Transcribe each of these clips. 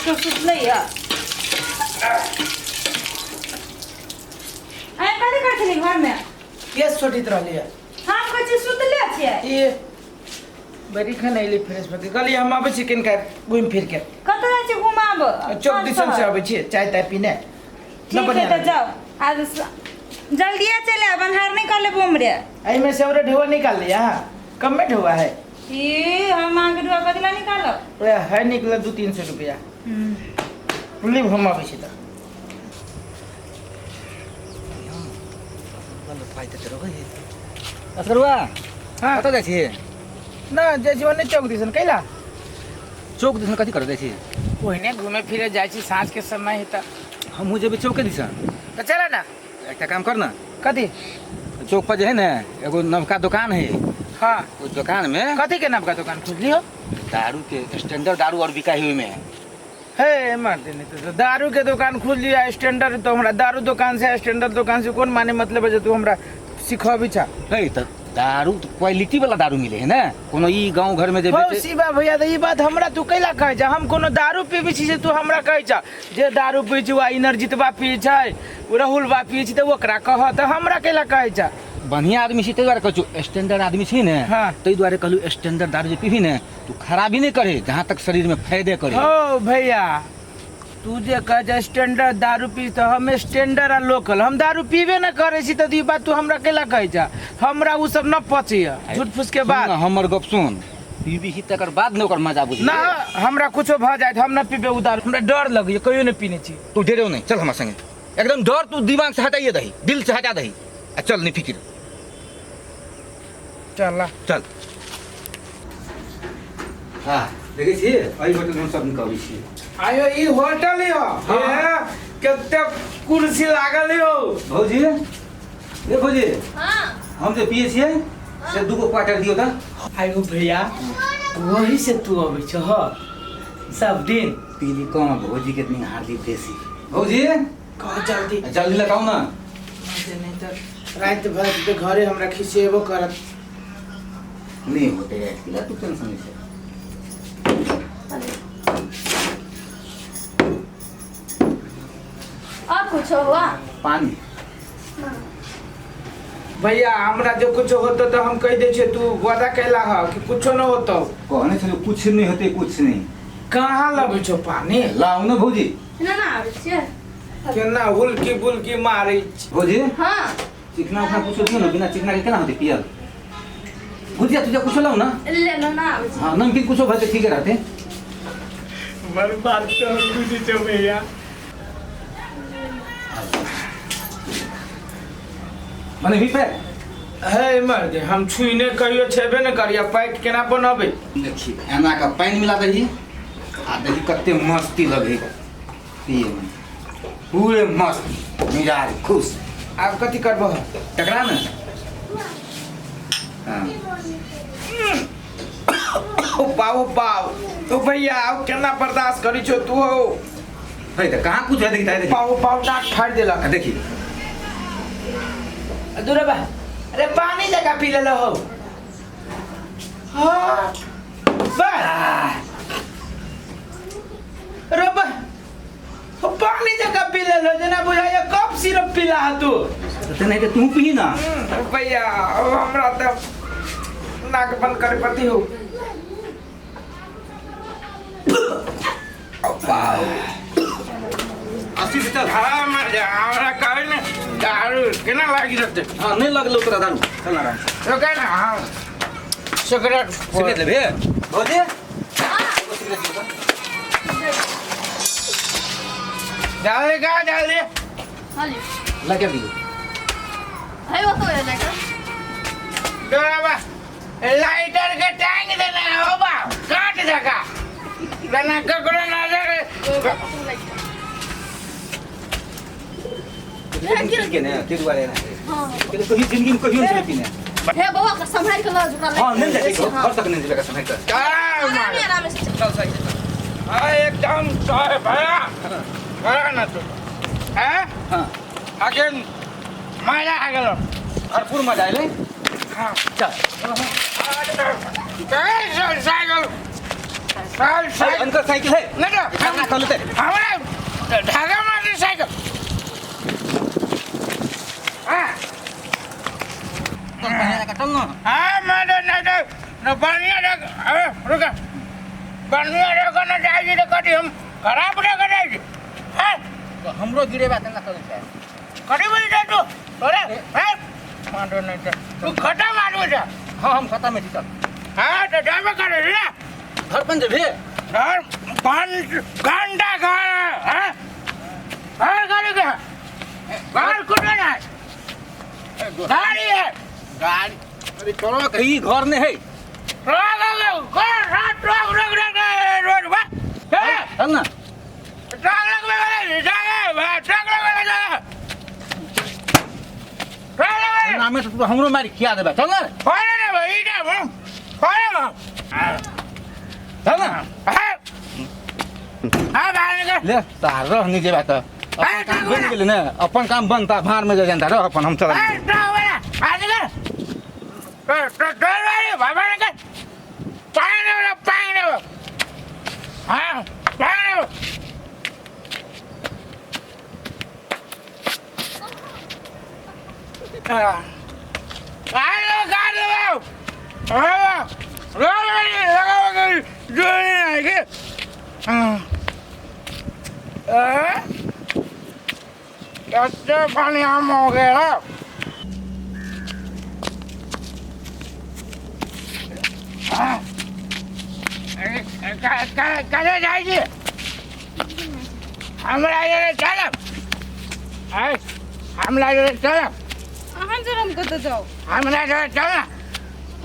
तो सुतले है आय कथि करछली घर में के सोटित रहली है हम कछ सुतले छियै ये बड़ी खनैली फ्रेश भके कहली हम आबै छी किनका घुम फिर के कत जाय छी घुमाब चौक दिसन से आबै छी चाय ताय पीने ठीक है तो जाओ आज जल्दिया चले बंधार नहीं कर ले बोमरे आई में से और ढेवा निकाल लिया कम में ढेवा है ये हम मांग ढेवा कदिला निकालो ओए है निकला 200-300 रुपया लिव हम आबै छी त बल्ल फाइदा त रगै असरवा हां कत जाइ छी ना जे जीवन चौक दिसन कैला चौक दिसन कथी कर जाइ छी ओहने घूमे फिरे जाइ छी साँझ के समय है त हमहू जेबै चौके दिसन तो चला ना एकटा काम कर ना कथी चौक पर जे है ना एगो नवका दुकान है हाँ उस दुकान में कथी के नाम का दुकान खुजली हो दारू के स्टैंडर्ड दारू और बिका है में हे मार देने तो दारू के दुकान खुल लिया स्टैंडर्ड तो हमरा दारू दुकान से स्टैंडर्ड दुकान से कौन माने मतलब है जो तू हमरा सिखबी छा है त दारू तो क्वालिटी वाला दारू मिले है ना कोनो ई गांव घर में जे हो बेचे शिवा भैया तो ई बात हमरा तू कैला कहे जा हम कोनो दारू पीबी छी से तू हमरा कहे जा जे दारू पी छी वा इनर्जितवा पी छै राहुलवा पी छी त ओकरा कह त हमरा कैला कहे जा बढ़िया आदमी छी तै द्वारे कहू स्टैंडर्ड आदमी छी ने हाँ। तै द्वारे कहलू स्टैंडर्ड दारू जे पीबी ने तू खराबी नहीं करे जहाँ तक शरीर में फायदे करे हो भैया तू जे कह जा स्टैंडर्ड दारू पी तो हम स्टैंडर्ड आ लोकल हम दारू पीबे न करे छी त ई बात तू हमरा कैला कहे जा हमरा उ सब न पचिया झूठ फूस के बात सुन, हमर गप सुन पीबी ही तकर बाद ने ओकर मजा बुझी ना हमरा कुछो भ जाए हम न पीबे उदार हमरा डर लगे कहियो न पीने छी तू डरे नहीं चल हमारे संगे एकदम डर तू दिमाग से हटाइए दही दिल से हटा दही आ चल नहीं फिक्र चल चल हाँ देखै छी एहि होटल हम सब निकलै छी आयो ई होटल यो हाँ। कते कुर्सी लागल यो भौजी ए भौजी हां हम जे पिए छियै से दूगो क्वार्टर दियो त आयो भैया वही से तू अबै छ ह सब दिन पीली कम भौजी के इतनी हार्दिक देसी भौजी कह जल्दी जल्दी लगाओ ना नहीं तो रात भर के घरे हमरा खिसेबो करत नहीं होते है पिला तू टेंशन नहीं से और कुछ हुआ पानी भैया हमरा जो कुछ होतो तो हम कह दे छे तू वादा कैला ह कि कुछो न होतो कहने छलो कुछ नहीं होते कुछ नहीं कहाँ लबै छो पानी लाओ ना भौजी ना ना आबै छियै केना हुलकी बुलकी मारै छी भौजी हां चिकना उकना कुछ दियो ना बिना चिकना के केना होते पियल भुजिया तुझे कुछ लाओ ना ले लो ना आबै हाँ नमकीन कुछ भले ठीक रहते मर बात तो बुझी छो भैया माने भी पे हे मर दे हम छुइने कहियो छेबे न करिया पैक केना बनबै देखिए एना का पानी मिला दही आ दही कते मस्ती लगे पिए में पूरे मस्त मिजाज खुश आब कथी करबो टकरा ना हाँ ओ पाओ तो भैया अब केना बर्दाश्त करी छो तू हो है तो कहाँ कुछ है देखिए पाओ नाक फाड़ देलक देखिए दूर बा अरे पानी जगह पी ले हो हाँ बस अरे बा हो पानी जगह पी ले लो जना बुझाया कप सिरप पीला है तू तो नहीं तो तू पी ना भैया अब हमरा तो नाक बंद करे पड़ती हो अस्सी से चल हाँ मर जा हमरा कहे ना दारू केना लागी रहते हाँ नहीं लगलो तोरा दारू चल आराम से तो कहे ना हाँ सिगरेट सिगरेट लेबे भौजी डाल दे हाली लगे दियो है वो तो है ना डरावा लाइटर के टांग देना हो बा काट देगा बना ककड़ो ना जाके के ना के दुआरे ना हां के तो ही जिंदगी में कहियो नहीं पीने हे बाबा का संभाल के ला जुका हाँ नहीं जाते घर तक नहीं जाएगा समय कर आराम से चल सही हाँ एकदम सही भैया करा ना तू हैं हाँ आगे मजा आ गया भरपूर मजा आइले हाँ चल साइकिल अंकल साइकिल है हमरा धागा मारने साइकिल चल ना हाँ मैं बढ़िया रुका बढ़िया ना जाएगी तो कभी हम खराब ना कराएगी हमरो गिरे बात ना कर कभी बोली जा तू तोरे मारो नहीं तो तू खटा मारो जा हां हम खाता में चल हाँ तो जावे करे ना घर बन जे घर घंटा घर है घर गाड़ी का घर कुछ नहीं है गाड़ी है गाड़ी अरे चलो कहीं घर में है चल ना नामे तो हमरो मारी खिया देबा चल ना चल ना ले तार रह नहीं जेबा त अपन काम बन गेल ने अपन काम बनता भार में जे जनता रह अपन हम चल पानी हम हो गया कहे जाएगी हमरा चलब हमरा चलब अहाँ जरम कतऽ जाओ हमरा चलब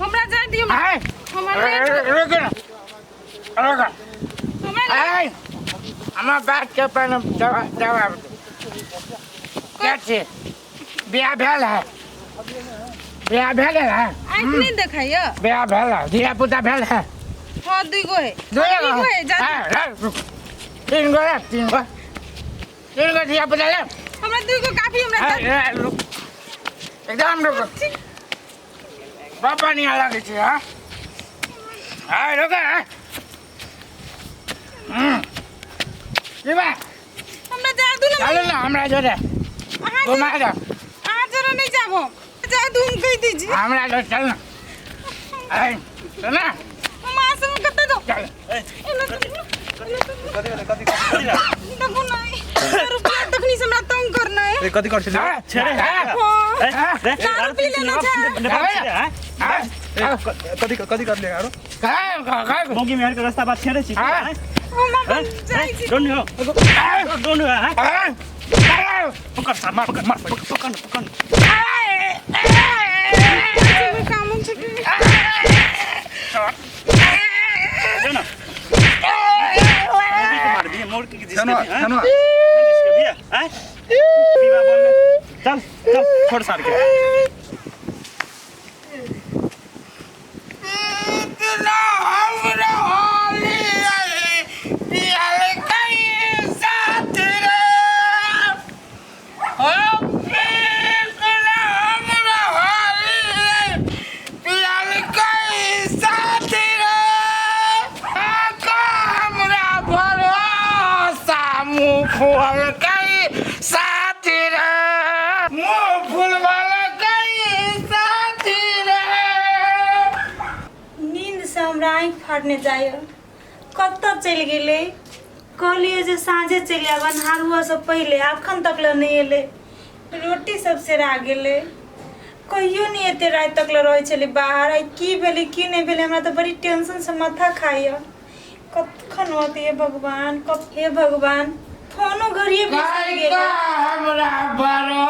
हमरा जाय दियौ हमार बात के पर जवाब क्या छै बियाह भेल है बियाह भेल है आँखि नहीं देखाइए बियाह भेल है धिया पुता भेल है हाँ दुगो है तीन गो धिया पुता ले हमरा दुगो काफी हमरा एकदम रुको बाबा नहीं लगे छै हाँ रुको हमरा जादू ना चलो ना हमरा जोरे घुमा दो अहाँ जरा नहीं जाबो जादू हम कह दीजिए हमरा जो चल ना चल ना हम आसम कतऽ दो चल देखो नहीं रुपया तखनी से हमरा तंग करना है कथी कर छेड़े दारू पी लेना छै कथी कर ले यारो मोगी मेहर के रास्ता बात छेड़े छी हम जाई छी डोंट पकड़ मार पकड़ काम छै ना मार दिए मोड़ के जिसके भैया हैं पीवा बोल चल छोड़ सार के फाटने जाइए कत्ता चल गए कहलिए जे साँझे चल आब अन्हार हुआ से पहले अखन तक ले नहीं एले रोटी सब सेरा गेले कहियो नहीं एते रात तक ले रहे चले बाहर आई की भेले की नहीं भेले हमरा तो बड़ी टेंशन से माथा खाइए कखन होती है भगवान कब हे भगवान फोनो घरिए बिसर गेले हमरा बरो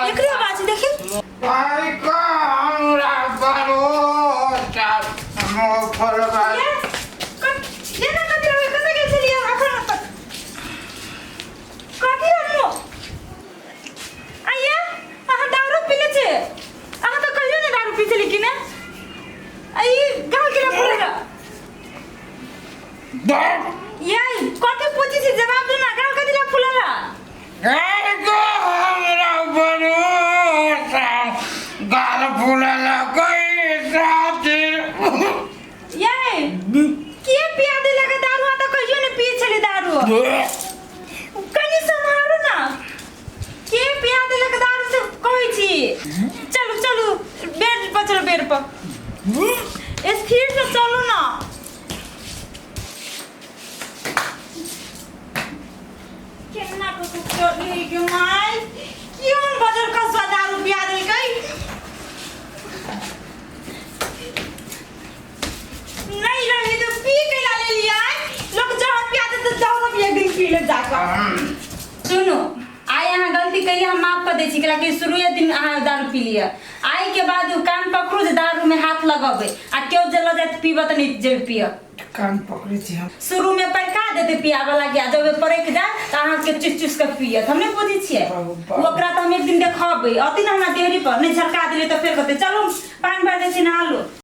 एकरे बात देखी भाई का हमरा बरो मो फलवा ये ना कथि रहे कतऽ गेल छलियै अखन तक कथि रहो आया अहाँ दारू पीले छे अहाँ तो कहियो ने दारू पी छली कि ने आई गाल के फुलेगा याई कथि पूछी छी जवाब दे ना गाल कथि ला फुलला ए गो हमरा बरो गाल फुलला कोई साथी याई के पिया दे लगा कनी संभालो ना के पिया देले के दारू से कहै छी चलो चलो बेड पर चलो बेड पर स्थिर से चलो ना केना को चली के माय क्यों बजर का दारू पिया देल गई नहीं रही तो पी के ला ले लिया लोग जहाँ पियाते तो जाओ भी एक दिन पी ले जाकर सुनो आई यहाँ गलती करी हम माफ कर दै छी कि शुरुए दिन अहाँ दारू पी लिया आई के बाद कान पकड़ू जे दारू में हाथ लगाबे आ क्यों जल जाए पीब तो नहीं जे पिय कान पकड़े छी हम शुरू में पैका देते पिया वाला के जब पड़क जाए तो अहाँ के चुस चुस के पियत हम नहीं बुझी छियै ओकरा तो हम एक दिन देखाबे अति ना हमरा देहरी पर नहीं झरका दिले तो फिर कहते चलो पानी भर दे छी नहा लो